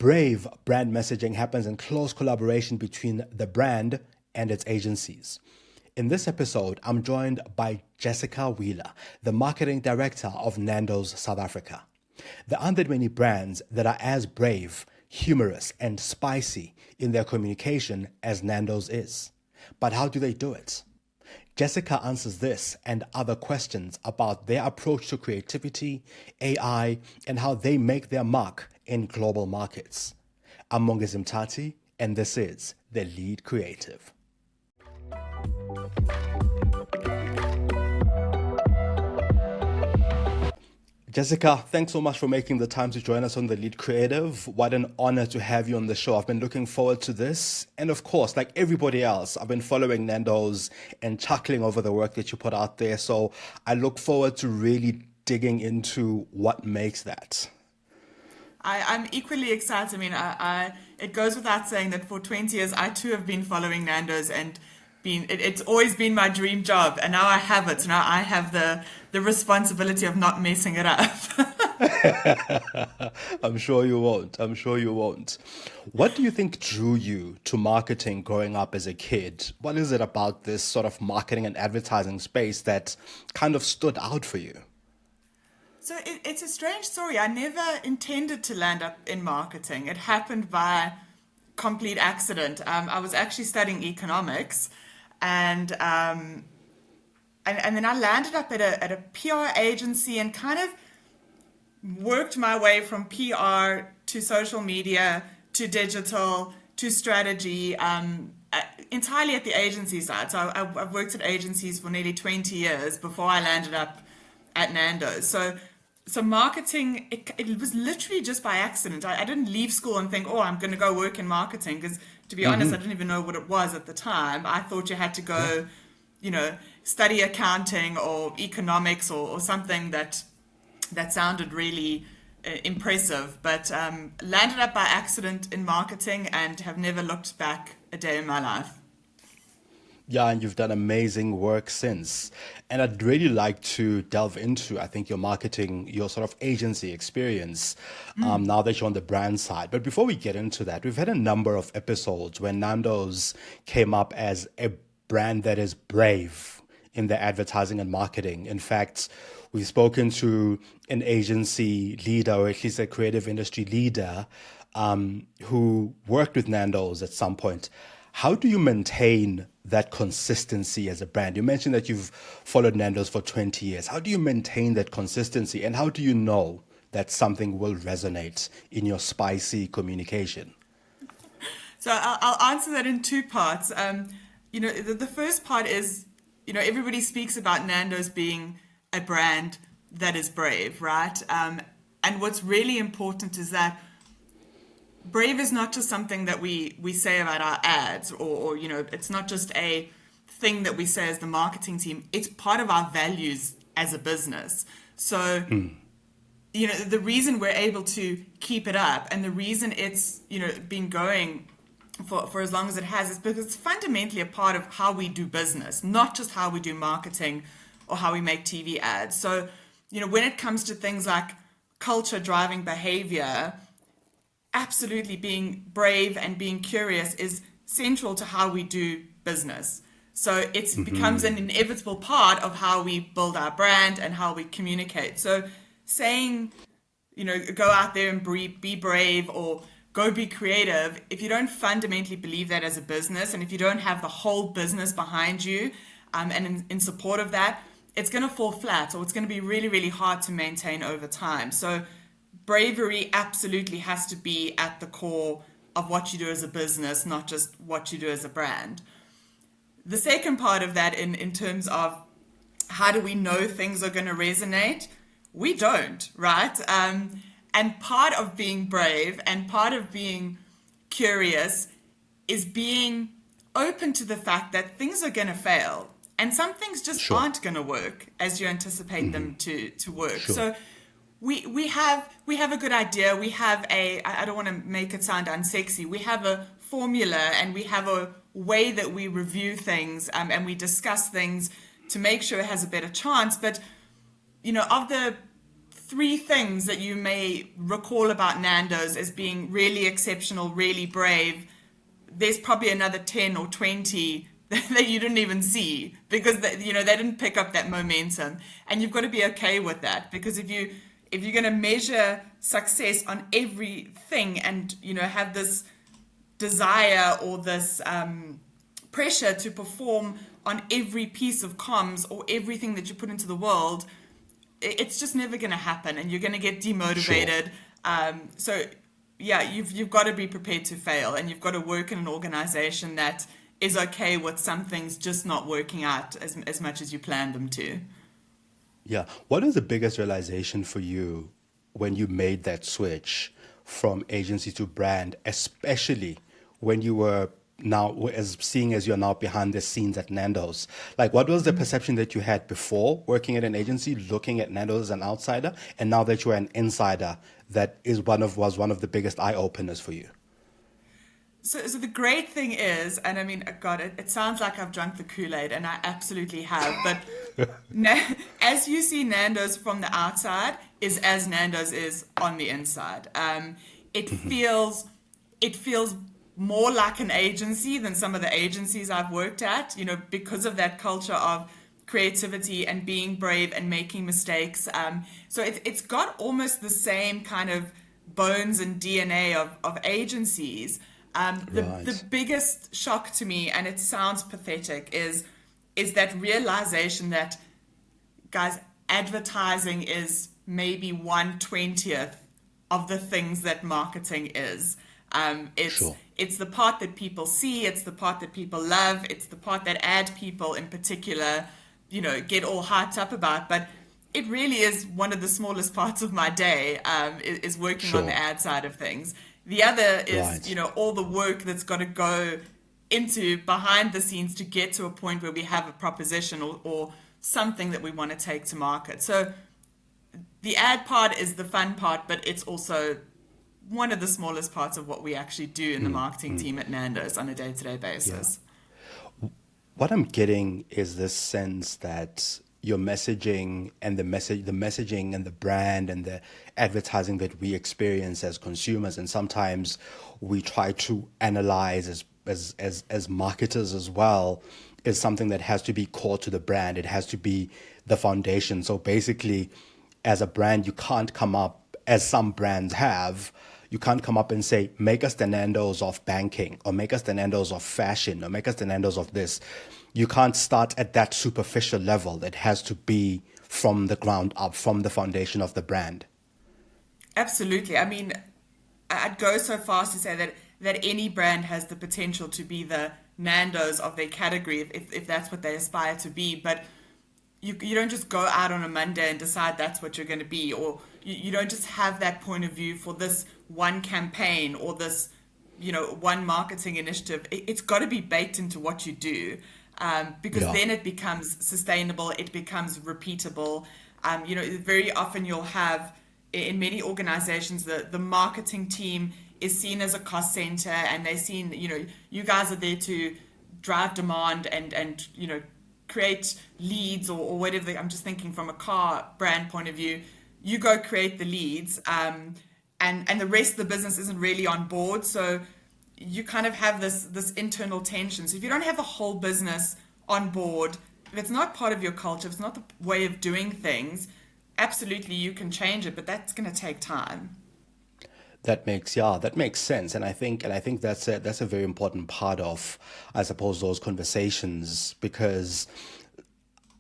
brave brand messaging happens in close collaboration between the brand and its agencies. In this episode, I'm joined by Jessica Wheeler, the marketing director of Nando's South Africa. There aren't that many brands that are as brave, humorous, and spicy in their communication as Nando's is. But how do they do it? Jessica answers this and other questions about their approach to creativity, AI, and how they make their mark in global markets. I'm Mongezi Mtati, and this is The Lead Creative. Jessica, thanks so much for making the time to join us on The Lead Creative. What an honor to have you on the show. I've been looking forward to this. And of course, like everybody else, I've been following Nando's and chuckling over the work that you put out there. So I look forward to really digging into what makes that. I'm equally excited. I mean, it goes without saying that for 20 years, I too have been following Nando's and it's always been my dream job. And now I have it. Now I have the responsibility of not messing it up. I'm sure you won't. I'm sure you won't. What do you think drew you to marketing growing up as a kid? What is it about this sort of marketing and advertising space that kind of stood out for you? So it's a strange story. I never intended to land up in marketing. It happened by complete accident. I was actually studying economics, and then I landed up at a PR agency and kind of worked my way from PR to social media to digital to strategy, entirely at the agency side. So I've worked at agencies for nearly 20 years before I landed up at Nando's. So marketing, it was literally just by accident. I didn't leave school and think, I'm going to go work in marketing, because to be honest, I didn't even know what it was at the time. I thought you had to go, study accounting or economics or something that sounded really impressive. But landed up by accident in marketing and have never looked back a day in my life. Yeah, and you've done amazing work since. And I'd really like to delve into, I think, your marketing, your sort of agency experience, now that you're on the brand side. But before we get into that, we've had a number of episodes where Nando's came up as a brand that is brave in their advertising and marketing. In fact, we've spoken to an agency leader, or at least a creative industry leader, who worked with Nando's at some point. How do you maintain that consistency as a brand? You mentioned that you've followed Nando's for 20 years. How do you maintain that consistency, and how do you know that something will resonate in your spicy communication? So I'll answer that in two parts. The first part is, everybody speaks about Nando's being a brand that is brave, right? And what's really important is that brave is not just something that we say about our ads or it's not just a thing that we say as the marketing team. It's part of our values as a business. So, the reason we're able to keep it up and the reason it's, been going for as long as it has is because it's fundamentally a part of how we do business, not just how we do marketing or how we make TV ads. So, when it comes to things like culture driving behavior, absolutely being brave and being curious is central to how we do business. So it becomes an inevitable part of how we build our brand and how we communicate. So saying, go out there and be brave or go be creative, if you don't fundamentally believe that as a business, and if you don't have the whole business behind you and in support of that, it's going to fall flat, or it's going to be really, really hard to maintain over time. So bravery absolutely has to be at the core of what you do as a business, not just what you do as a brand. The second part of that in terms of how do we know things are going to resonate? We don't, right? And part of being brave and part of being curious is being open to the fact that things are going to fail. And some things just aren't going to work as you anticipate them to work. Sure. So we have a good idea. We have I don't want to make it sound unsexy. We have a formula and we have a way that we review things and we discuss things to make sure it has a better chance. But, of the three things that you may recall about Nando's as being really exceptional, really brave, there's probably another 10 or 20 that you didn't even see because they didn't pick up that momentum. And you've got to be okay with that, because if you're going to measure success on everything and have this desire or this pressure to perform on every piece of comms or everything that you put into the world, it's just never going to happen, and you're going to get demotivated. So yeah, you've got to be prepared to fail, and you've got to work in an organization that is okay with some things just not working out as much as you planned them to. Yeah. What was the biggest realization for you when you made that switch from agency to brand, especially when you were now as you're now behind the scenes at Nando's? Like, what was the perception that you had before working at an agency, looking at Nando's as an outsider, and now that you're an insider, that was one of the biggest eye openers for you? So the great thing is, and I mean, God, it sounds like I've drunk the Kool-Aid, and I absolutely have, but as you see Nando's from the outside is as Nando's is on the inside. It feels it feels more like an agency than some of the agencies I've worked at, because of that culture of creativity and being brave and making mistakes. So it's got almost the same kind of bones and DNA of agencies. The Right. biggest shock to me, and it sounds pathetic, is that realization that, guys, advertising is maybe 1/20th of the things that marketing is. It's Sure. it's the part that people see, it's the part that people love, it's the part that ad people in particular, get all hyped up about. But it really is one of the smallest parts of my day, is working on the Sure. ad side of things. The other is, Right. all the work that's got to go into behind the scenes to get to a point where we have a proposition or something that we want to take to market. So the ad part is the fun part, but it's also one of the smallest parts of what we actually do in the marketing team at Nando's on a day-to-day Yeah. basis. What I'm getting is this sense that your messaging and the messaging and the brand and the advertising that we experience as consumers, and sometimes we try to analyze as marketers as well, is something that has to be core to the brand. It has to be the foundation. So basically, as a brand, you can't come up, as some brands have, you can't come up and say, make us the Nando's of banking, or make us the Nando's of fashion, or make us the Nando's of this. You can't start at that superficial level. It has to be from the ground up, from the foundation of the brand. Absolutely. I mean, I'd go so far as to say that any brand has the potential to be the Nando's of their category if that's what they aspire to be. But you don't just go out on a Monday and decide that's what you're going to be, or you don't just have that point of view for this one campaign or this one marketing initiative. It's got to be baked into what you do, because Yeah. then it becomes sustainable, it becomes repeatable. Very often you'll have, in many organizations, the marketing team is seen as a cost center, and they're seen, you guys are there to drive demand and create leads or whatever. I'm just thinking from a car brand point of view, you go create the leads, and the rest of the business isn't really on board. So you kind of have this internal tension. So if you don't have the whole business on board, if it's not part of your culture, if it's not the way of doing things, absolutely you can change it, but that's going to take time. That makes sense, and I think that's a very important part of, I suppose, those conversations, because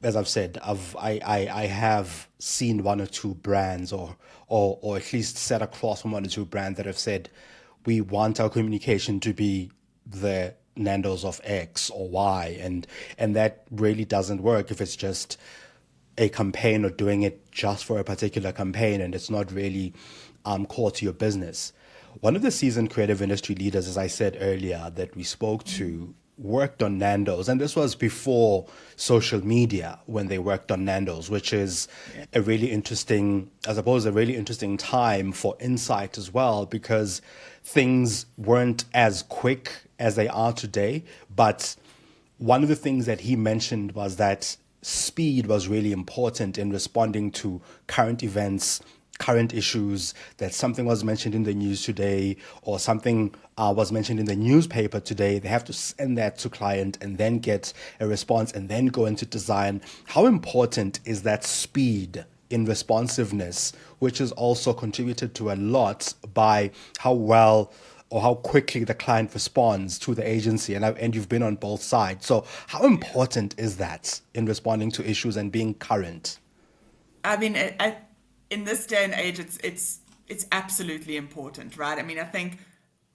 as I've said, I have seen one or two brands, or at least sat across from one or two brands that have said, we want our communication to be the Nando's of X or Y, and that really doesn't work if it's just a campaign or doing it just for a particular campaign, and it's not really core to your business. One of the seasoned creative industry leaders, as I said earlier, that we spoke to, worked on Nando's, and this was before social media when they worked on Nando's, which is a really interesting, I suppose, a really interesting time for insight as well, because things weren't as quick as they are today. But one of the things that he mentioned was that speed was really important in responding to current events current issues, that something was mentioned in the news today or something was mentioned in the newspaper today. They have to send that to client and then get a response and then go into design. How important is that speed in responsiveness, which is also contributed to a lot by how well or how quickly the client responds to the agency, and you've been on both sides. So how important is that in responding to issues and being current? I mean, in this day and age, it's absolutely important, right? I mean, I think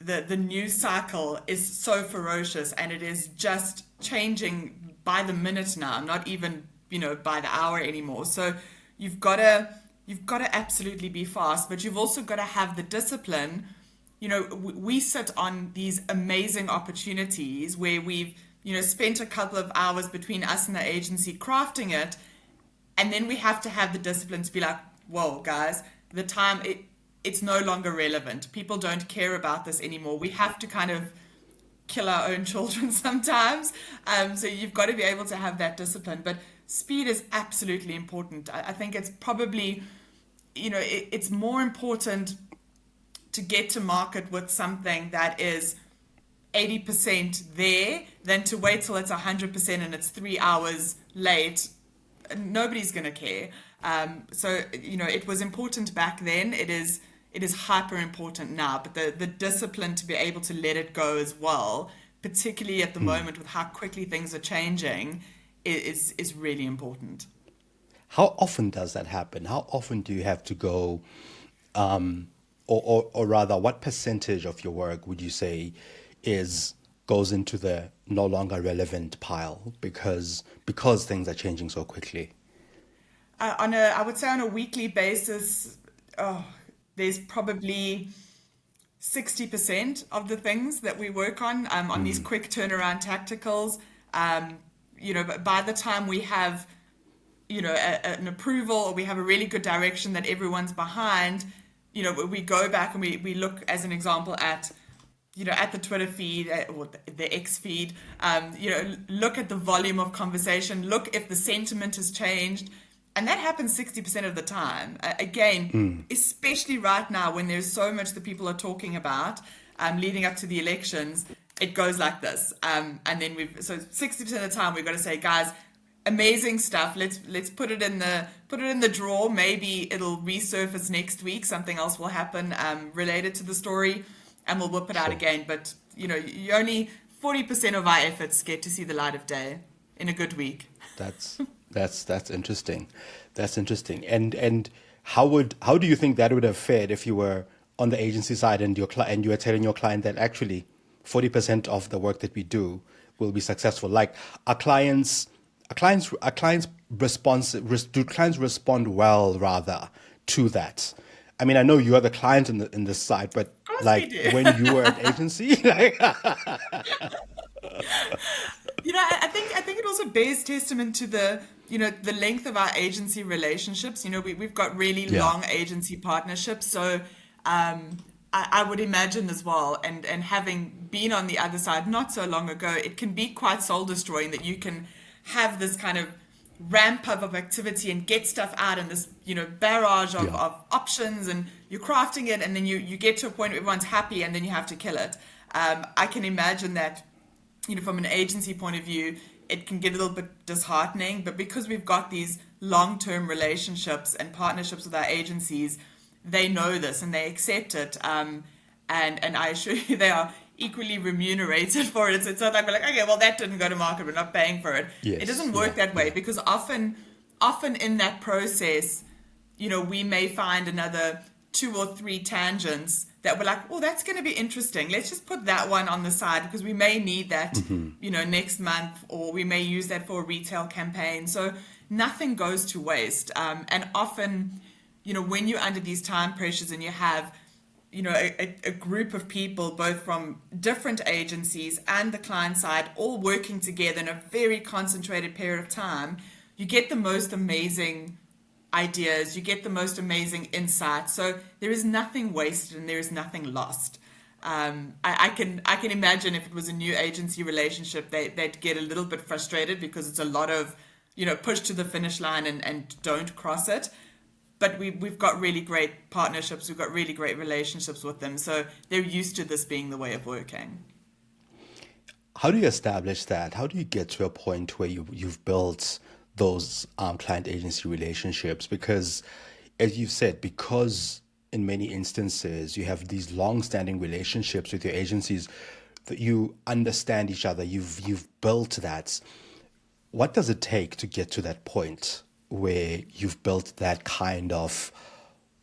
the news cycle is so ferocious, and it is just changing by the minute now, not even by the hour anymore. So you've got to absolutely be fast, but you've also got to have the discipline. We sit on these amazing opportunities where we've spent a couple of hours between us and the agency crafting it, and then we have to have the discipline to be like, whoa, guys, the time, it's no longer relevant. People don't care about this anymore. We have to kind of kill our own children sometimes. So you've got to be able to have that discipline. But speed is absolutely important. I think it's probably, it's more important to get to market with something that is 80% there than to wait till it's 100% and it's 3 hours late. Nobody's going to care. So it was important back then. It is hyper important now. But the discipline to be able to let it go as well, particularly at the moment with how quickly things are changing, is really important. How often does that happen? How often do you have to go, or rather, what percentage of your work would you say goes into the no longer relevant pile because things are changing so quickly? I would say on a weekly basis, there's probably 60% of the things that we work on these quick turnaround tacticals. But by the time we have, an approval, or we have a really good direction that everyone's behind, we go back and we look, as an example, at the Twitter feed or the X feed, look at the volume of conversation, look if the sentiment has changed. And that happens 60% of the time. Especially right now when there's so much that people are talking about leading up to the elections, it goes like this. And then 60% of the time we've got to say, guys, amazing stuff. Let's put it in the drawer. Maybe it'll resurface next week. Something else will happen related to the story, and we'll whip it out again. But you only 40% of our efforts get to see the light of day in a good week. That's interesting. That's interesting. And how do you think that would have fared if you were on the agency side and you were telling your client that actually 40% of the work that we do will be successful? Like, do clients respond well rather to that? I mean, I know you are the client in this side, but Of course we like do. when you were at agency, I think it also bears testament to the length of our agency relationships. We've got really yeah, long agency partnerships. So I would imagine as well, and having been on the other side not so long ago, it can be quite soul destroying that you can have this kind of ramp up of activity and get stuff out in this barrage of, yeah, of options, and you're crafting it, and then you get to a point where everyone's happy, and then you have to kill it. I can imagine that from an agency point of view, it can get a little bit disheartening, but because we've got these long-term relationships and partnerships with our agencies, they know this and they accept it. And I assure you they are equally remunerated for it. So it's not like we're like, okay, well, that didn't go to market, we're not paying for it. It yes, doesn't yeah, work that way, yeah, because often in that process, we may find another 2 or 3 tangents that we're like, oh, that's going to be interesting. Let's just put that one on the side because we may need that, next month, or we may use that for a retail campaign. So nothing goes to waste. And often, when you're under these time pressures and you have, a group of people, both from different agencies and the client side, all working together in a very concentrated period of time, you get the most amazing ideas, you get the most amazing insights. So there is nothing wasted and there is nothing lost. I can imagine if it was a new agency relationship, they'd get a little bit frustrated because it's a lot of, push to the finish line and don't cross it. but we've got really great partnerships. We've got really great relationships with them. So they're used to this being the way of working. How do you establish that? How do you get to a point where you've built those client agency relationships? Because, as you've said, because in many instances you have these long-standing relationships with your agencies, that you understand each other. You've built that. What does it take to get to that point where you've built that kind of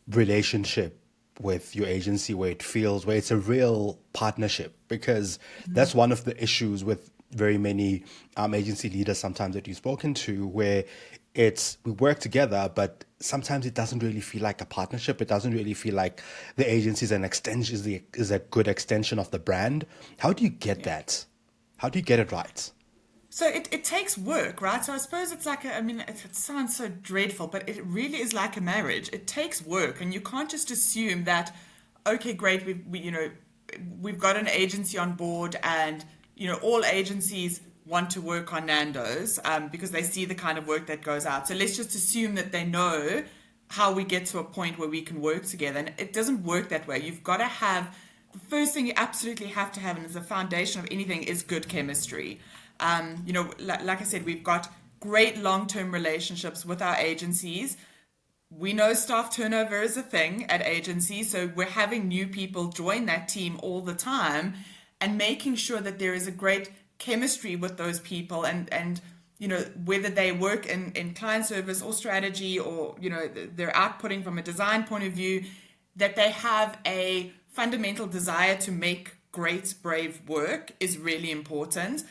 relationship with your agency where it feels where it's a real partnership? Because that's one of the issues with very many agency leaders sometimes that you've spoken to, where it's we work together, but sometimes it doesn't really feel like a partnership. It doesn't really feel like the agency is an extension, is a good extension of the brand. How do you get Yeah. that? How do you get it right? So it takes work, right? So I suppose it's like I mean, it sounds so dreadful, but it really is like a marriage. It takes work, and you can't just assume that, okay, great, we've got an agency on board, and all agencies want to work on Nando's because they see the kind of work that goes out. So let's just assume that they know how we get to a point where we can work together, and it doesn't work that way. You've got to have the first thing you absolutely have to have, and is the foundation of anything, is good chemistry. Like I said, we've got great long-term relationships with our agencies. We know staff turnover is a thing at agencies, so we're having new people join that team all the time and making sure that there is a great chemistry with those people, and whether they work in client service or strategy, or they're outputting from a design point of view, that they have a fundamental desire to make great, brave work is really important.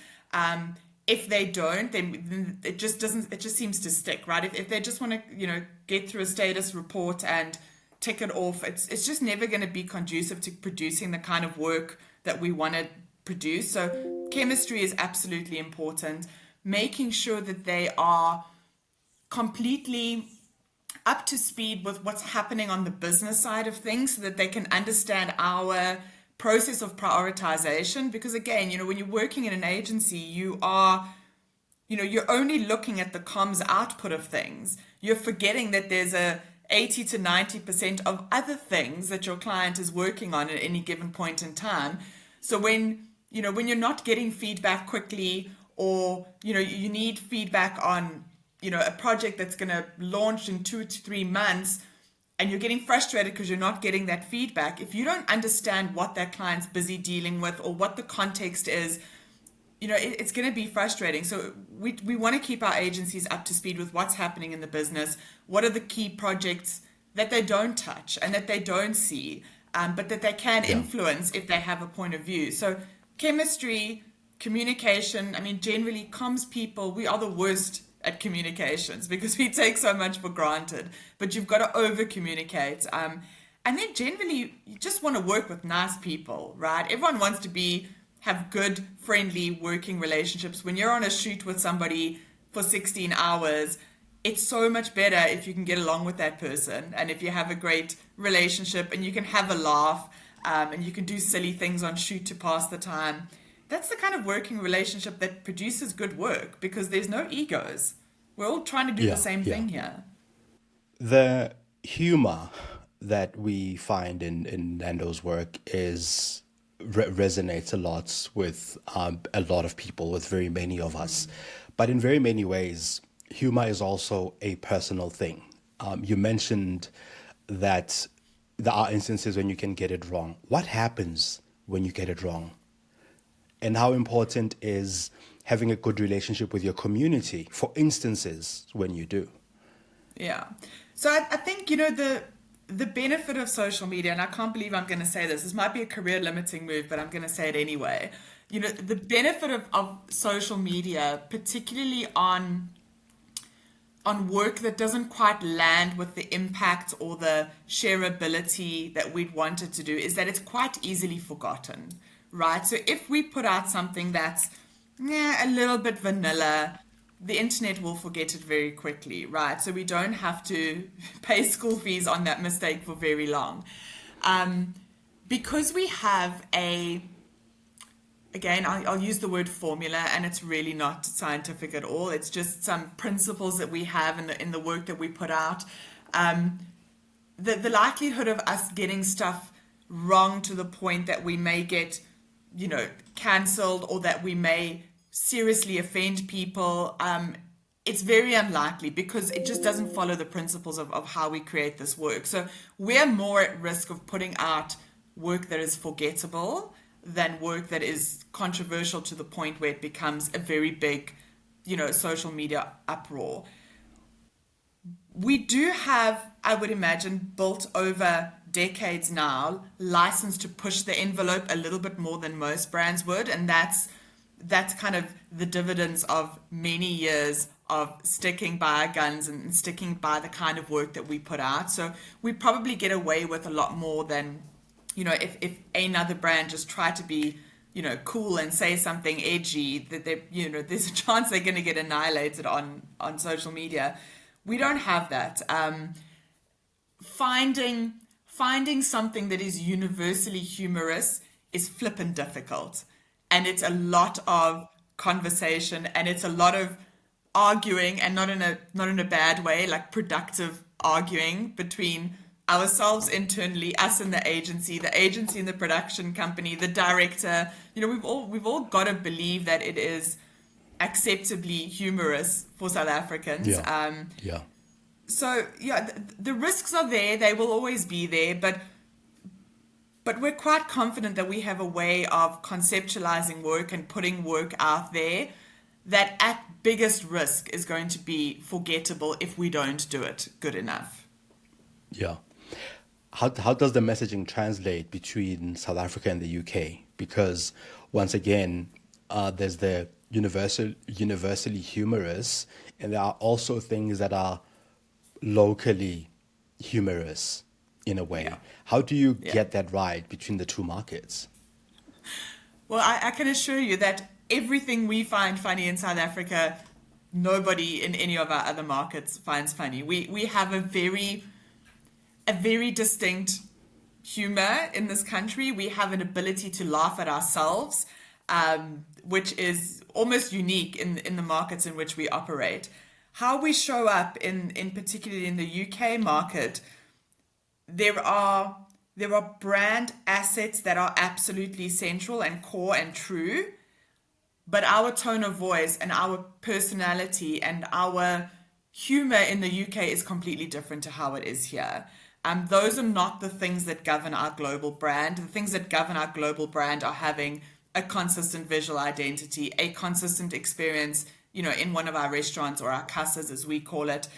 If they don't, then it just doesn't. It just seems to stick, right? If they just want to, get through a status report and tick it off, it's just never going to be conducive to producing the kind of work that we want to produce. So chemistry is absolutely important. Making sure that they are completely up to speed with what's happening on the business side of things, so that they can understand our process of prioritization. Because again, when you're working in an agency, you're only looking at the comms output of things. You're forgetting that there's a 80 to 90% of other things that your client is working on at any given point in time. So when you're not getting feedback quickly, or you need feedback on a project that's going to launch in 2 to 3 months, and you're getting frustrated because you're not getting that feedback, if you don't understand what that client's busy dealing with or what the context is, it's going to be frustrating. So we want to keep our agencies up to speed with what's happening in the business. What are the key projects that they don't touch and that they don't see, but that they can Yeah. influence if they have a point of view. So chemistry, communication, I mean, generally comms people, we are the worst at communications because we take so much for granted, but you've got to over communicate. And then generally you just want to work with nice people, right? Everyone wants to have good, friendly working relationships. When you're on a shoot with somebody for 16 hours, it's so much better if you can get along with that person, and if you have a great relationship and you can have a laugh, and you can do silly things on shoot to pass the time. That's the kind of working relationship that produces good work, because there's no egos. We're all trying to do the Yeah, same yeah. thing here. The humor that we find in Nando's work is resonates a lot with a lot of people, with very many of us. But in very many ways, humor is also a personal thing. You mentioned that there are instances when you can get it wrong. What happens when you get it wrong? And how important is having a good relationship with your community for instances when you do? Yeah. So I think, the benefit of social media, and I can't believe I'm going to say this might be a career limiting move, but I'm going to say it anyway. The benefit of social media, particularly on work that doesn't quite land with the impact or the shareability that we'd wanted to do, is that it's quite easily forgotten, right? So if we put out something that's a little bit vanilla, the internet will forget it very quickly, right? So we don't have to pay school fees on that mistake for very long. Because we have again, I'll use the word formula, and it's really not scientific at all. It's just some principles that we have in the work that we put out. the likelihood of us getting stuff wrong to the point that we may get, cancelled, or that we may seriously offend people, it's very unlikely, because it just doesn't follow the principles of how we create this work. So we're more at risk of putting out work that is forgettable than work that is controversial to the point where it becomes a very big, social media uproar. We do have, I would imagine, built over decades now, license to push the envelope a little bit more than most brands would, and that's kind of the dividends of many years of sticking by our guns and sticking by the kind of work that we put out. So we probably get away with a lot more than, if another brand just tried to be, cool and say something edgy, that they, there's a chance they're going to get annihilated on social media. We don't have that. Finding something that is universally humorous is flippin' difficult. And it's a lot of conversation, and it's a lot of arguing, and not in a bad way, like productive arguing between ourselves internally, us and the agency and the production company, the director. We've all got to believe that it is acceptably humorous for South Africans. Yeah. So the risks are there; they will always be there. But we're quite confident that we have a way of conceptualizing work and putting work out there that at biggest risk is going to be forgettable if we don't do it good enough. Yeah. How does the messaging translate between South Africa and the UK? Because once again, there's the universally humorous, and there are also things that are locally humorous in a way. Yeah. How do you get that right between the two markets? Well, I can assure you that everything we find funny in South Africa, nobody in any of our other markets finds funny. We have a very distinct humor in this country. We have an ability to laugh at ourselves, which is almost unique in the markets in which we operate. How we show up in particularly in the UK market, there are brand assets that are absolutely central and core and true, but our tone of voice and our personality and our humor in the UK is completely different to how it is here. Those are not the things that govern our global brand. The things that govern our global brand are having a consistent visual identity, a consistent experience, in one of our restaurants, or our casas as we call it.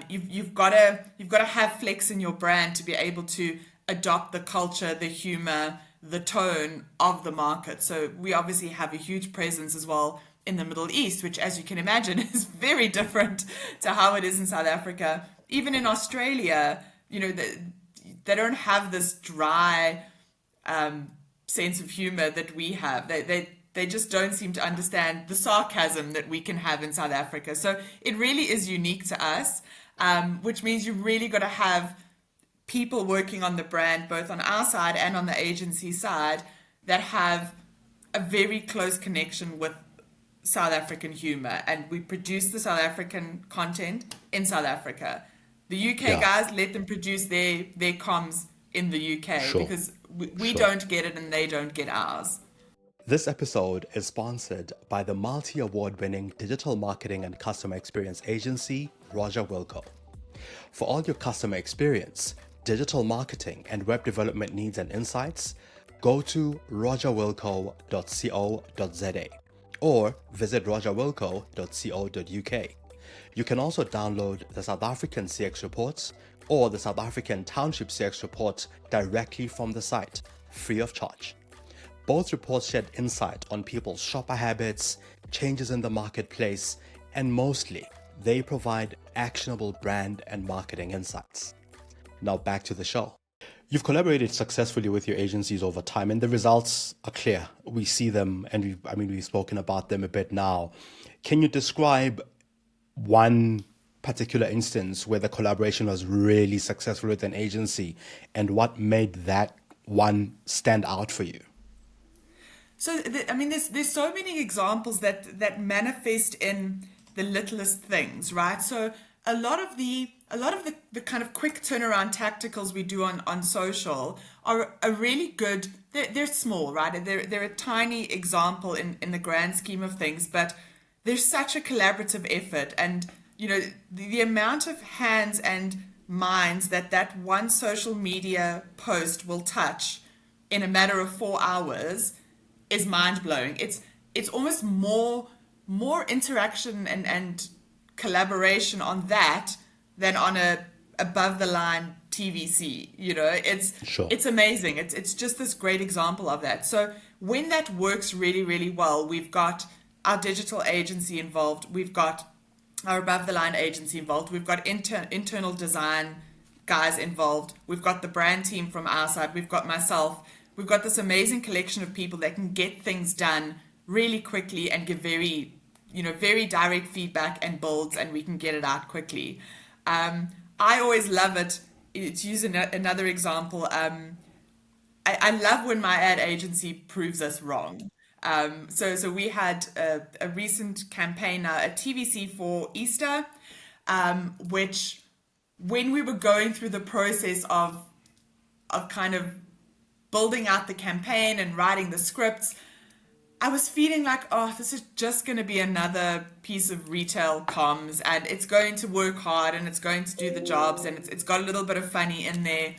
You've got to have flex in your brand to be able to adopt the culture, the humor, the tone of the market. So we obviously have a huge presence as well in the Middle East, which, as you can imagine, is very different to how it is in South Africa. Even in Australia, they don't have this dry sense of humor that we have. They just don't seem to understand the sarcasm that we can have in South Africa. So it really is unique to us, which means you've really got to have people working on the brand, both on our side and on the agency side, that have a very close connection with South African humor. And we produce the South African content in South Africa. The UK guys, let them produce their comms in the UK, because we don't get it and they don't get ours. This episode is sponsored by the multi-award winning digital marketing and customer experience agency, Roger Wilco. For all your customer experience, digital marketing, and web development needs and insights, go to rogerwilco.co.za or visit rogerwilco.co.uk. You can also download the South African CX reports or the South African Township CX report directly from the site, free of charge. Both reports shed insight on people's shopper habits, changes in the marketplace, and mostly, they provide actionable brand and marketing insights. Now back to the show. You've collaborated successfully with your agencies over time, and the results are clear. We see them, and we've spoken about them a bit now. Can you describe one particular instance where the collaboration was really successful with an agency, and what made that one stand out for you? So, there's so many examples that manifest in the littlest things, right? So a lot of the a lot of the kind of quick turnaround tacticals we do on social are a really good. They're small, right? They're a tiny example in the grand scheme of things, but there's such a collaborative effort, and the amount of hands and minds that one social media post will touch in a matter of 4 hours is mind blowing. It's almost more interaction and collaboration on that than on a above the line TVC. Sure. It's amazing. It's just this great example of that. So when that works really, really well, we've got our digital agency involved, we've got our above the line agency involved, we've got internal design guys involved, we've got the brand team from our side, we've got myself, we've got this amazing collection of people that can get things done really quickly and give very direct feedback and builds, and we can get it out quickly. I always love it. To use another example, I love when my ad agency proves us wrong. So we had a recent campaign now, a TVC for Easter, which when we were going through the process of kind of building out the campaign and writing the scripts, I was feeling like, oh, this is just going to be another piece of retail comms, and it's going to work hard and it's going to do the jobs, and it's got a little bit of funny in there.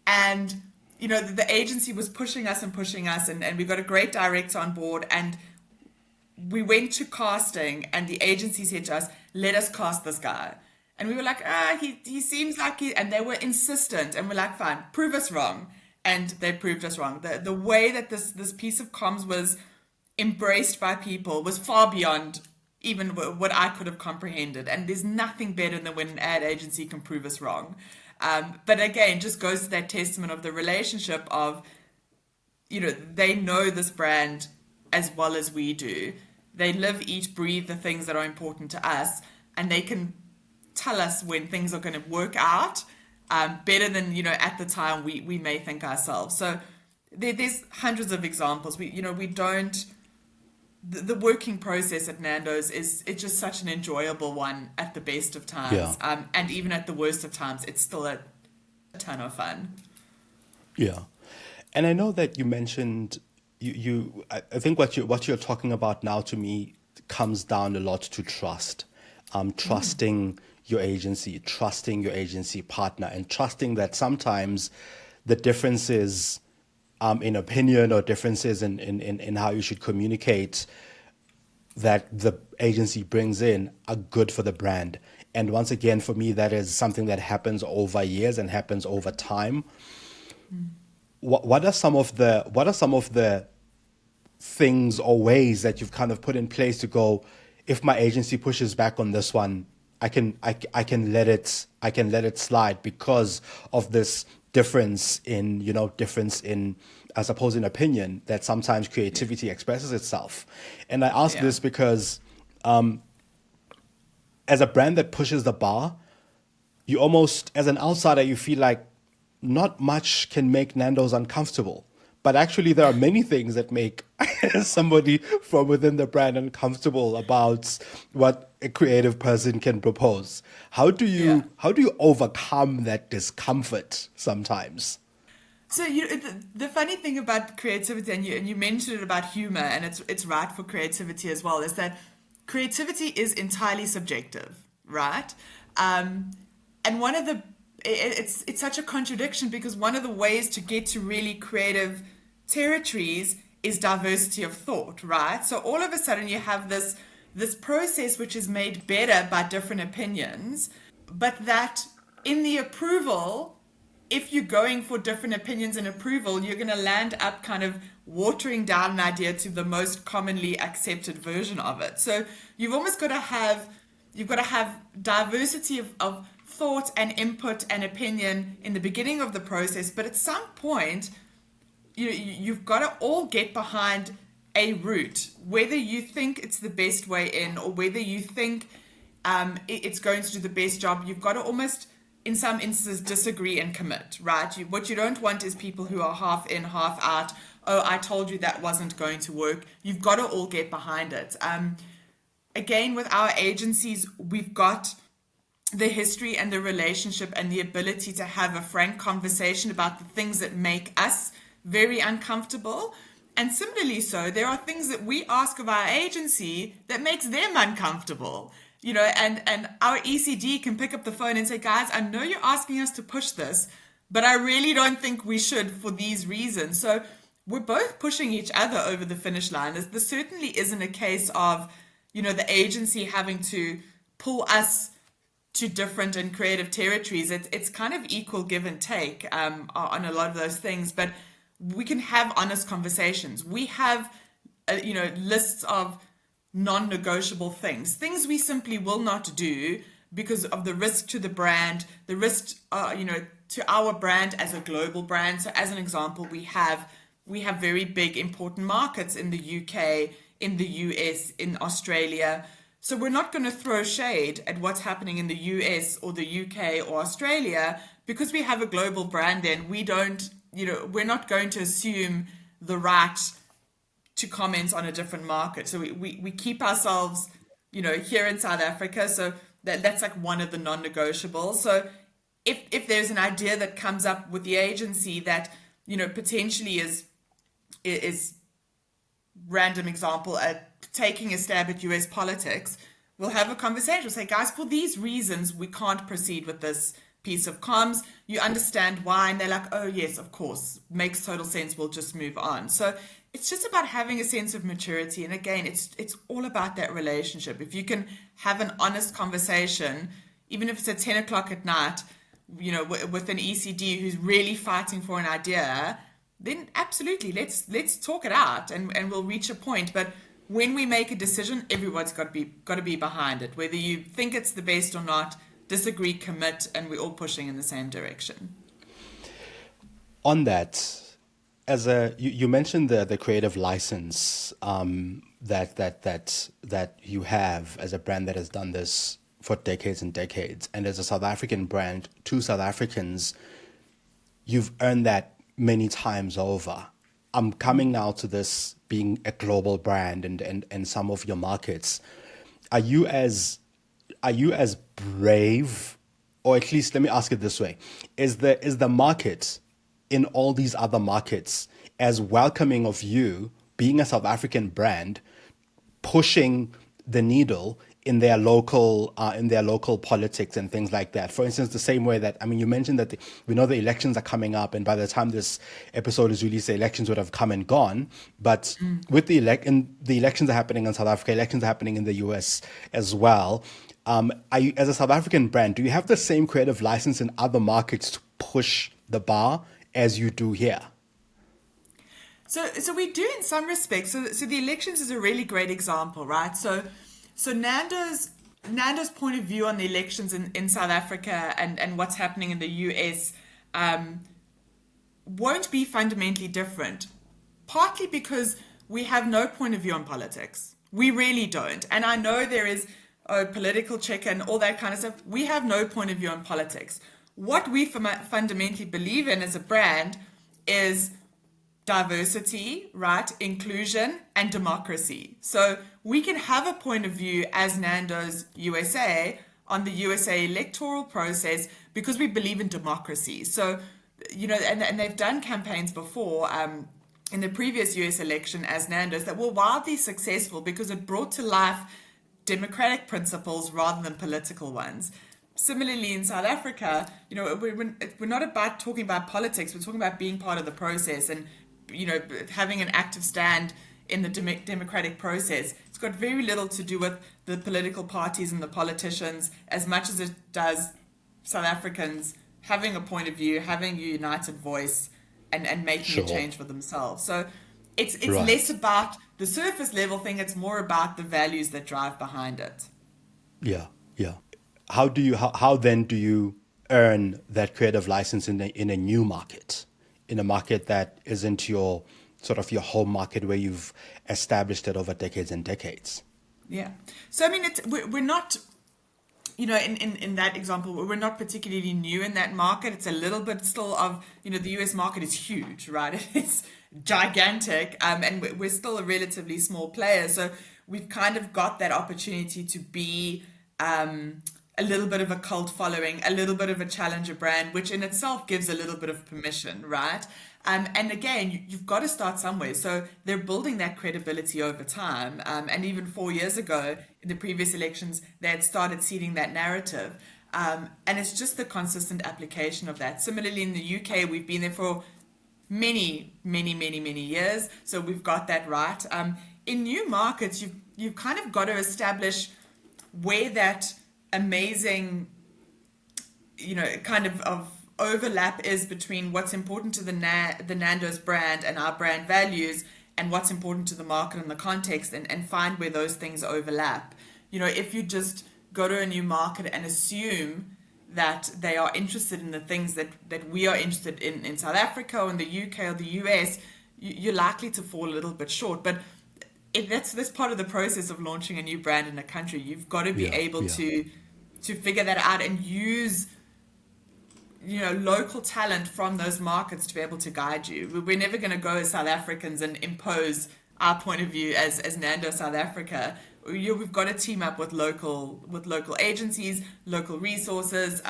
And, the agency was pushing us and we got a great director on board, and we went to casting, and the agency said to us, let us cast this guy. And we were like, he seems like and they were insistent, and we're like, fine, prove us wrong. And they proved us wrong. The way that this piece of comms was embraced by people was far beyond even what I could have comprehended. And there's nothing better than when an ad agency can prove us wrong. But again, just goes to that testament of the relationship of, they know this brand as well as we do. They live, eat, breathe the things that are important to us, and they can tell us when things are going to work out better than at the time we may think ourselves. So there's hundreds of examples. We don't. The working process at Nando's it's just such an enjoyable one at the best of times, Yeah. and even at the worst of times, it's still a ton of fun. Yeah. And I know that you mentioned I think what you're talking about now to me comes down a lot to trust. Trusting your agency partner, and trusting that sometimes the differences in opinion or differences in how you should communicate that the agency brings in are good for the brand. And once again, for me, that is something that happens over years and happens over time. What are some of the things or ways that you've kind of put in place to go, if my agency pushes back on this one, I can let it slide because of this difference in I suppose in opinion that sometimes creativity expresses itself. And I ask this because as a brand that pushes the bar, you almost, as an outsider, you feel like not much can make Nando's uncomfortable. But actually, there are many things that make somebody from within the brand uncomfortable about what a creative person can propose. How do you overcome that discomfort sometimes? So the funny thing about creativity, and you mentioned it about humor, and it's right for creativity as well, is that creativity is entirely subjective, right? And one of the it's such a contradiction, because one of the ways to get to really creative territories is diversity of thought, right? So all of a sudden you have this process which is made better by different opinions, but that in the approval, if you're going for different opinions and approval, you're going to land up kind of watering down an idea to the most commonly accepted version of it. So you've almost got to have diversity of thought and input and opinion in the beginning of the process, but at some point you've got to all get behind a route, whether you think it's the best way in or whether you think it's going to do the best job. You've got to almost, in some instances, disagree and commit, right? What you don't want is people who are half in, half out. Oh, I told you that wasn't going to work. You've got to all get behind it. Again, with our agencies, we've got the history and the relationship and the ability to have a frank conversation about the things that make us very uncomfortable. And similarly, so there are things that we ask of our agency that makes them uncomfortable. And our ECD can pick up the phone and say, guys, I know you're asking us to push this, but I really don't think we should for these reasons. So we're both pushing each other over the finish line. This certainly isn't a case of, the agency having to pull us to different and creative territories. It's kind of equal give and take on a lot of those things, but we can have honest conversations. We have, lists of non-negotiable things we simply will not do because of the risk to the brand, the risk, to our brand as a global brand. So as an example, we have very big important markets in the UK, in the US, in Australia. So we're not going to throw shade at what's happening in the US or the UK or Australia because we have a global brand. Then we're not going to assume the right to comment on a different market. So we keep ourselves, here in South Africa. So that's like one of the non-negotiables. So if there's an idea that comes up with the agency that, potentially is random example, taking a stab at US politics, we'll have a conversation. We'll say, guys, for these reasons, we can't proceed with this piece of comms. You understand why? And they're like, oh, yes, of course. Makes total sense. We'll just move on. So it's just about having a sense of maturity. And again, it's all about that relationship. If you can have an honest conversation, even if it's at 10 o'clock at night, with an ECD who's really fighting for an idea, then absolutely, let's talk it out and we'll reach a point. But when we make a decision, everyone's got to be behind it. Whether you think it's the best or not, disagree, commit, and we're all pushing in the same direction. On that, you mentioned the creative license that you have as a brand that has done this for decades and decades, and as a South African brand to South Africans, you've earned that many times over. I'm coming now to this being a global brand and some of your markets. Are you as brave, or at least let me ask it this way: is the market in all these other markets as welcoming of you being a South African brand, pushing the needle in their local politics and things like that? For instance, the same way that, you mentioned that we know the elections are coming up, and by the time this episode is released, the elections would have come and gone. But with the elections are happening in South Africa, elections are happening in the US as well. Are you, as a South African brand, do you have the same creative license in other markets to push the bar as you do here? So we do in some respects. So the elections is a really great example, right? So Nando's point of view on the elections in South Africa and what's happening in the US won't be fundamentally different, partly because we have no point of view on politics. We really don't. And I know there is a political check and all that kind of stuff. We have no point of view on politics. What we fundamentally believe in as a brand is diversity, right? Inclusion and democracy. So we can have a point of view as Nando's USA on the USA electoral process because we believe in democracy. So, and they've done campaigns before in the previous US election as Nando's that were wildly successful because it brought to life democratic principles rather than political ones. Similarly, in South Africa, we're not about talking about politics. We're talking about being part of the process and, having an active stand in the democratic process. It's got very little to do with the political parties and the politicians as much as it does South Africans having a point of view, having a united voice and making a change for themselves. So it's right. Less about the surface level thing. It's more about the values that drive behind it. Yeah. How then do you earn that creative license in a new market, in a market that isn't your sort of your home market where you've established it over decades and decades? Yeah. So we're not, in that example, we're not particularly new in that market. It's a little bit still of, the US market is huge, right? It's gigantic, and we're still a relatively small player. So we've kind of got that opportunity to be a a little bit of a cult following, a little bit of a challenger brand, which in itself gives a little bit of permission, right? And again, you've got to start somewhere. So they're building that credibility over time. And even 4 years ago, in the previous elections, they had started seeding that narrative. And it's just the consistent application of that. Similarly, in the UK, we've been there for many years. So we've got that right. In new markets, you've kind of got to establish where that amazing, kind of overlap is between what's important to the Nando's brand and our brand values and what's important to the market and the context, and find where those things overlap. If you just go to a new market and assume that they are interested in the things that we are interested in South Africa or in the UK or the US, you're likely to fall a little bit short. But that's part of the process of launching a new brand in a country. You've got to be able to figure that out and use local talent from those markets to be able to guide you. We're never going to go as South Africans and impose our point of view as Nando South Africa. We've got to team up with local agencies, local resources,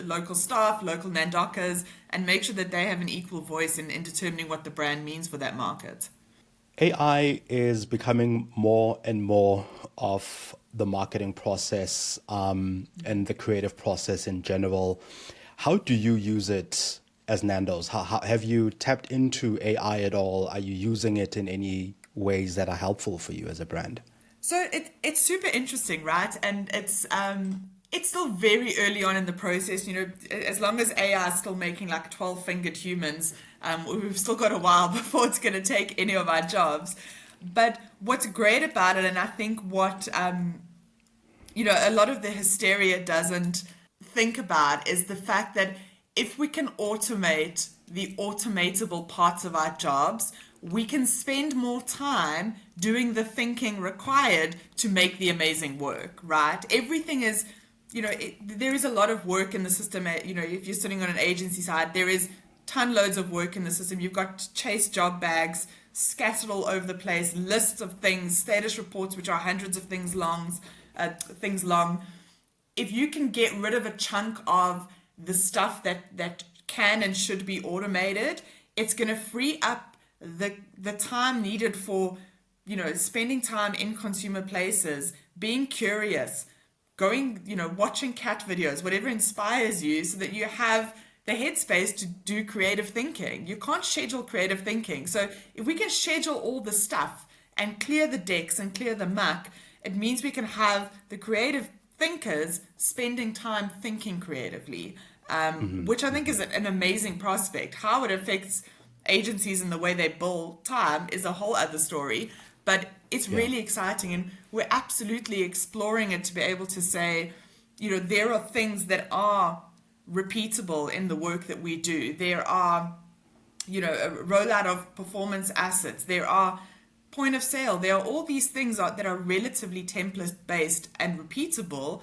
local staff, local Nandokas, and make sure that they have an equal voice in determining what the brand means for that market. AI is becoming more and more of the marketing process and the creative process in general. How do you use it as Nando's? How have you tapped into AI at all? Are you using it in any ways that are helpful for you as a brand? So it's super interesting, right? And it's still very early on in the process. As long as AI is still making like 12-fingered humans, we've still got a while before it's going to take any of our jobs. But what's great about it, and I think what a lot of the hysteria doesn't think about, is the fact that if we can automate the automatable parts of our jobs, we can spend more time doing the thinking required to make the amazing work, right? Everything is, there is a lot of work in the system. If you're sitting on an agency side, there is ton loads of work in the system. You've got chase job bags scattered all over the place, lists of things, status reports, which are hundreds of things long. If you can get rid of a chunk of the stuff that can and should be automated, it's going to free up the time needed for, spending time in consumer places, being curious, going, watching cat videos, whatever inspires you, so that you have the headspace to do creative thinking. You can't schedule creative thinking. So if we can schedule all the stuff and clear the decks and clear the muck, it means we can have the creative thinkers spending time thinking creatively, which I think is an amazing prospect. How it affects agencies and the way they bill time is a whole other story, but it's really exciting, and we're absolutely exploring it to be able to say, there are things that are repeatable in the work that we do. There are, a rollout of performance assets. There are point of sale. There are all these things that are relatively template based and repeatable.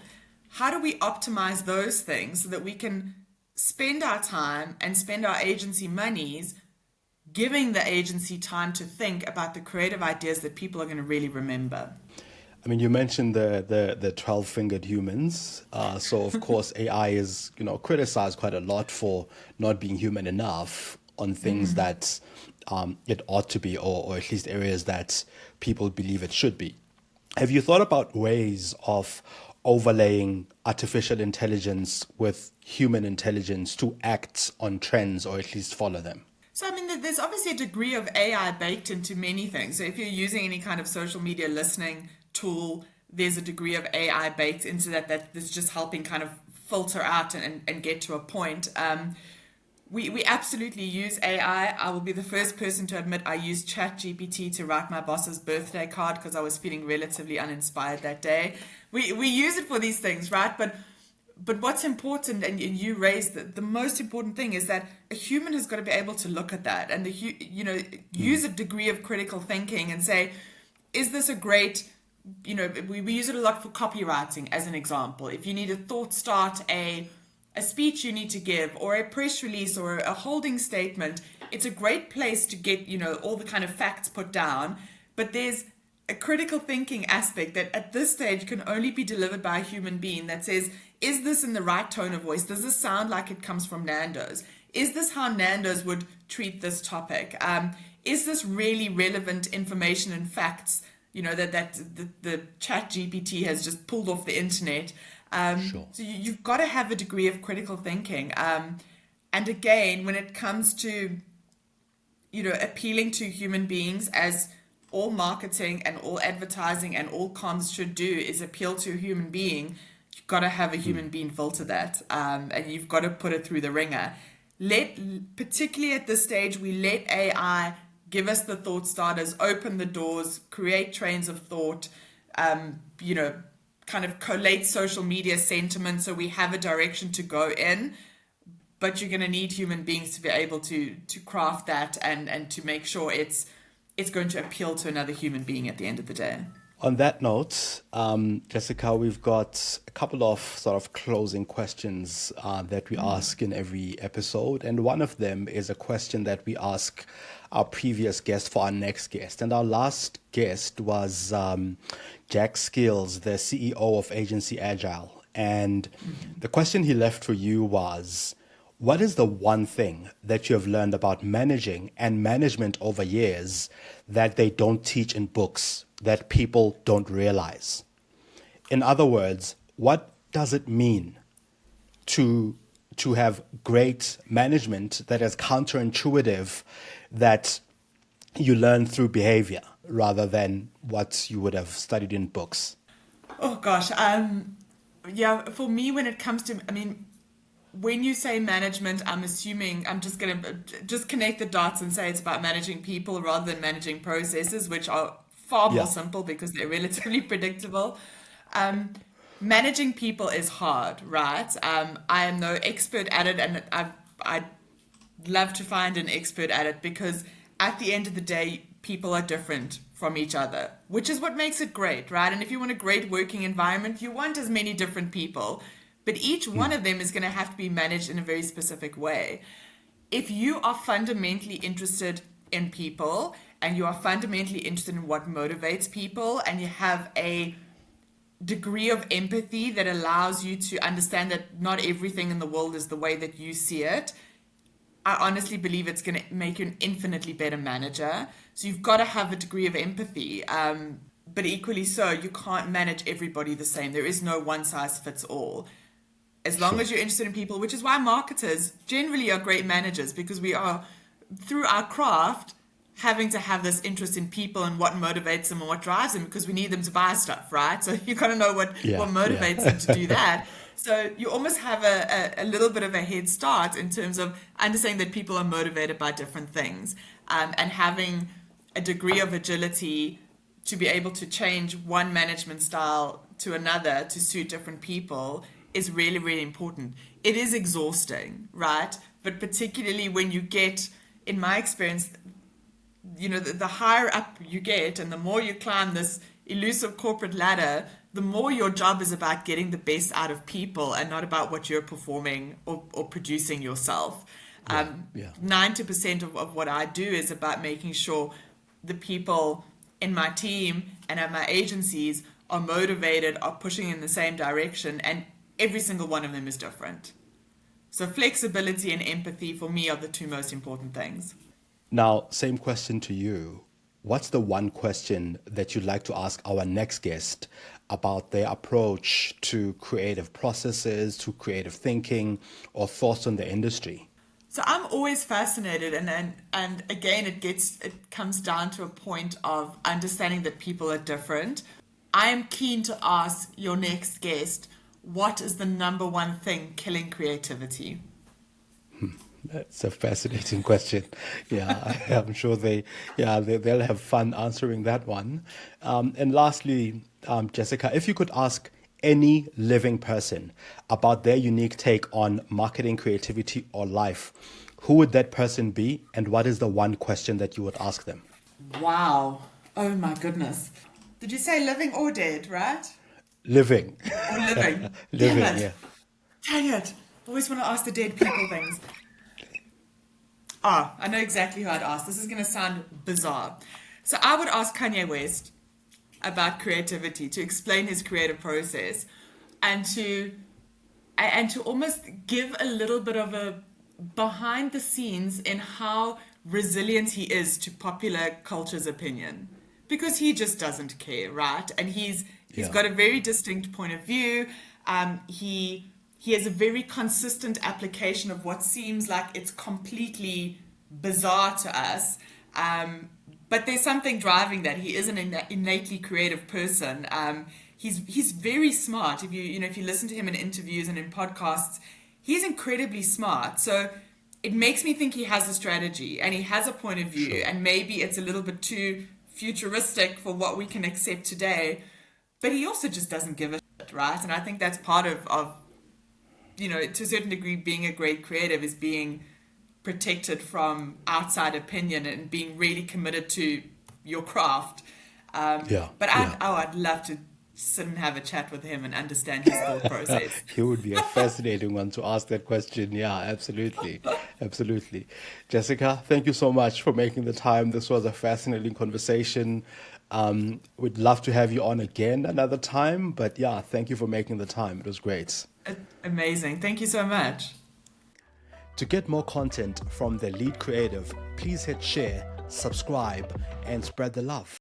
How do we optimize those things so that we can spend our time and spend our agency monies giving the agency time to think about the creative ideas that people are going to really remember? I mean, you mentioned the 12-fingered humans. So, of course, AI is, criticized quite a lot for not being human enough on things that it ought to be, or at least areas that people believe it should be. Have you thought about ways of overlaying artificial intelligence with human intelligence to act on trends or at least follow them? So, there's obviously a degree of AI baked into many things. So if you're using any kind of social media listening tool, there's a degree of AI baked into that's just helping kind of filter out and get to a point. We absolutely use AI. I will be the first person to admit I used ChatGPT to write my boss's birthday card because I was feeling relatively uninspired that day. We use it for these things, right? But what's important, and you raised the most important thing, is that a human has got to be able to look at that and use a degree of critical thinking and say, is this a great, we use it a lot for copywriting as an example. If you need a thought start, a speech you need to give, or a press release or a holding statement, it's a great place to get, all the kind of facts put down. But there's a critical thinking aspect that at this stage can only be delivered by a human being that says, is this in the right tone of voice? Does this sound like it comes from Nando's? Is this how Nando's would treat this topic? Is this really relevant information and facts, that the chat GPT has just pulled off the internet? Sure. So you've got to have a degree of critical thinking. And again, when it comes to, appealing to human beings, as all marketing and all advertising and all comms should do is appeal to a human being, you've got to have a human being filter that, and you've got to put it through the ringer. Particularly at this stage, we let AI give us the thought starters, open the doors, create trains of thought, kind of collate social media sentiment so we have a direction to go in. But you're going to need human beings to be able to craft that and to make sure it's going to appeal to another human being at the end of the day. On that note, Jessica, we've got a couple of sort of closing questions that we ask in every episode. And one of them is a question that we ask our previous guest for our next guest. And our last guest was Jack Skills, the CEO of Agency Agile. And the question he left for you was, what is the one thing that you have learned about managing and management over years that they don't teach in books, that people don't realize? In other words, what does it mean to have great management that is counterintuitive, that you learn through behavior rather than what you would have studied in books? Oh gosh, for me, when it comes to, when you say management, I'm assuming I'm just going to connect the dots and say it's about managing people rather than managing processes, which are far more simple because they're relatively predictable. Managing people is hard, right? I am no expert at it, and I'd love to find an expert at it, because at the end of the day, people are different from each other, which is what makes it great, right? And if you want a great working environment, you want as many different people, but each one of them is going to have to be managed in a very specific way. If you are fundamentally interested in people, and you are fundamentally interested in what motivates people, and you have a degree of empathy that allows you to understand that not everything in the world is the way that you see it, I honestly believe it's going to make you an infinitely better manager. So you've got to have a degree of empathy. But equally so, you can't manage everybody the same. There is no one size fits all. As long as you're interested in people, which is why marketers generally are great managers, because we are, through our craft, having to have this interest in people and what motivates them and what drives them, because we need them to buy stuff, right? So you've got to know what motivates them to do that. So you almost have a little bit of a head start in terms of understanding that people are motivated by different things, and having a degree of agility to be able to change one management style to another to suit different people is really, really important. It is exhausting, right? But particularly when you get, in my experience, the higher up you get and the more you climb this elusive corporate ladder, the more your job is about getting the best out of people and not about what you're performing or producing yourself. 90% of what I do is about making sure the people in my team and at my agencies are motivated, are pushing in the same direction, and every single one of them is different. So flexibility and empathy for me are the two most important things. Now, same question to you. What's the one question that you'd like to ask our next guest about their approach to creative processes, to creative thinking, or thoughts on the industry? So I'm always fascinated, and again, it comes down to a point of understanding that people are different. I am keen to ask your next guest, what is the number one thing killing creativity? That's a fascinating question. Yeah, I'm sure they'll have fun answering that one. And lastly, Jessica, if you could ask any living person about their unique take on marketing, creativity, or life, who would that person be, and what is the one question that you would ask them? Wow. Oh my goodness. Did you say living or dead, right? Living. Or living. Living, Damn it. yeah. Dang it. Always want to ask the dead people things. I know exactly who I'd ask. This is going to sound bizarre. So I would ask Kanye West, about creativity, to explain his creative process, and to almost give a little bit of a behind the scenes in how resilient he is to popular culture's opinion, because he just doesn't care, right? And he's Yeah. got a very distinct point of view. He has a very consistent application of what seems like it's completely bizarre to us. But there's something driving that. He is an innately creative person. He's very smart. If you listen to him in interviews and in podcasts, he's incredibly smart. So it makes me think he has a strategy and he has a point of view. Sure. And maybe it's a little bit too futuristic for what we can accept today. But he also just doesn't give a shit, right? And I think that's part of to a certain degree, being a great creative is being protected from outside opinion and being really committed to your craft. Yeah. But Yeah. I'd love to sit and have a chat with him and understand his thought process. He would be a fascinating one to ask that question. Yeah, absolutely. Absolutely. Jessica, thank you so much for making the time. This was a fascinating conversation. We'd love to have you on again another time. But yeah, thank you for making the time. It was great. Amazing. Thank you so much. To get more content from the lead creative, please hit share, subscribe, and spread the love.